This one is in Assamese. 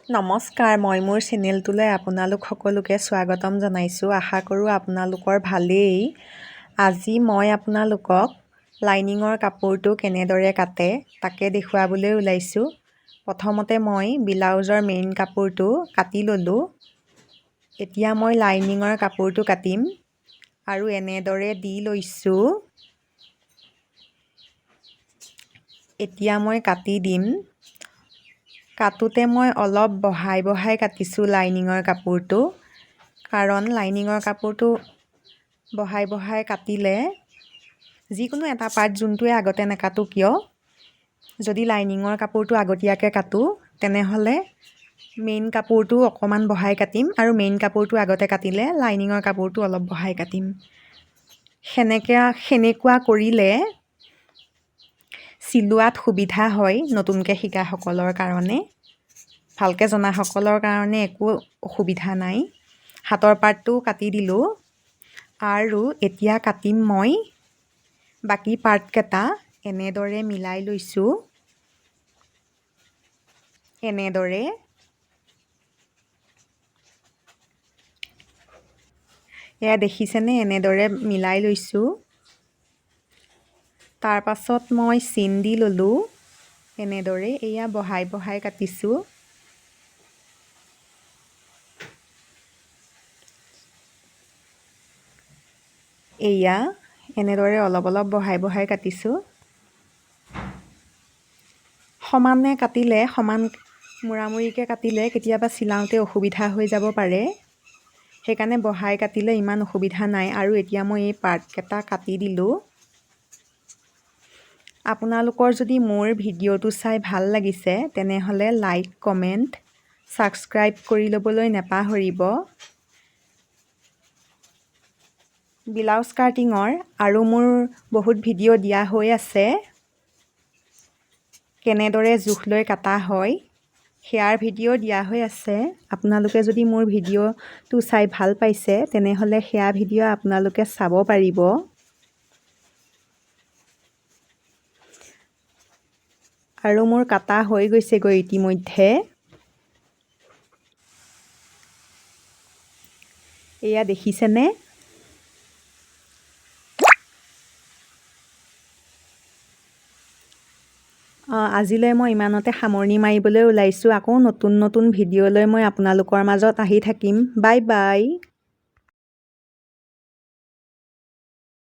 নমস্কাৰ, মই মোৰ চেনেলটোলৈ আপোনালোক সকলোকে স্বাগতম জনাইছোঁ। আশা কৰোঁ আপোনালোকৰ ভালেই। আজি মই আপোনালোকক লাইনিঙৰ কাপোৰটো কেনেদৰে কাটে তাকে দেখুৱাবলৈ ওলাইছোঁ। প্ৰথমতে মই ব্লাউজৰ মেইন কাপোৰটো কাটি ল'লোঁ। এতিয়া মই লাইনিঙৰ কাপোৰটো কাটিম আৰু এনেদৰে দি লৈছোঁ। এতিয়া মই কাটি দিম। কাটোতে মই অলপ বহাই বহাই কাটিছোঁ লাইনিঙৰ কাপোৰটো, কাৰণ লাইনিঙৰ কাপোৰটো বহাই বহাই কাটিলে যিকোনো এটা পাৰ্ট যোনটোৱে আগতে নাকাটো কিয়, যদি লাইনিঙৰ কাপোৰটো আগতীয়াকৈ কাটোঁ তেনেহ'লে মেইন কাপোৰটো অকণমান বহাই কাটিম আৰু মেইন কাপোৰটো আগতে কাটিলে লাইনিঙৰ কাপোৰটো অলপ বহাই কাটিম। সেনেকুৱা কৰিলে চিলোৱাত সুবিধা হয়। নতুনকৈ শিকাসকলৰ কাৰণে, ভালকৈ জনাসকলৰ কাৰণে একো অসুবিধা নাই। হাতৰ পাৰ্টটো কাটি দিলোঁ আৰু এতিয়া কাটিম মই বাকী পাৰ্টকেইটা। এনেদৰে মিলাই লৈছোঁ। এনেদৰে এয়া দেখিছেনে, এনেদৰে মিলাই লৈছোঁ। তাৰ পাছত মই চিন দি ল'লোঁ। এনেদৰে এয়া বহাই বহাই কাটিছোঁ। এয়া এনেদৰে অলপ অলপ বহাই বহাই কাটিছোঁ। সমানে কাটিলে, সমান মুৰামুৰিকৈ কাটিলে কেতিয়াবা চিলাওঁতে অসুবিধা হৈ যাব পাৰে। সেইকাৰণে বহাই কাটিলে ইমান অসুবিধা নাই। আৰু এতিয়া মই এই পাৰ্টকেইটা কাটি দিলোঁ। আপোনালোকৰ যদি মোৰ ভিডিঅ'টো চাই ভাল লাগিছে তেনেহ'লে লাইক, কমেণ্ট, ছাবস্ক্ৰাইব কৰি ল'বলৈ নাপাহৰিব। ব্লাউজ কাটিঙৰ আৰু মোৰ বহুত ভিডিঅ' দিয়া হৈ আছে। কেনেদৰে জোখ লৈ কটা হয় সেয়াৰ ভিডিঅ' দিয়া হৈ আছে। আপোনালোকে যদি মোৰ ভিডিঅ'টো চাই ভাল পাইছে তেনেহ'লে সেয়া ভিডিঅ' আপোনালোকে চাব পাৰিব। আৰু মোৰ কাটা হৈ গৈছেগৈ ইতিমধ্যে। এয়া দেখিছেনে? আজিলৈ মই ইমানতে সামৰণি মাৰিবলৈ ওলাইছোঁ। আকৌ নতুন নতুন ভিডিঅ'লৈ মই আপোনালোকৰ মাজত আহি থাকিম। Bye bye.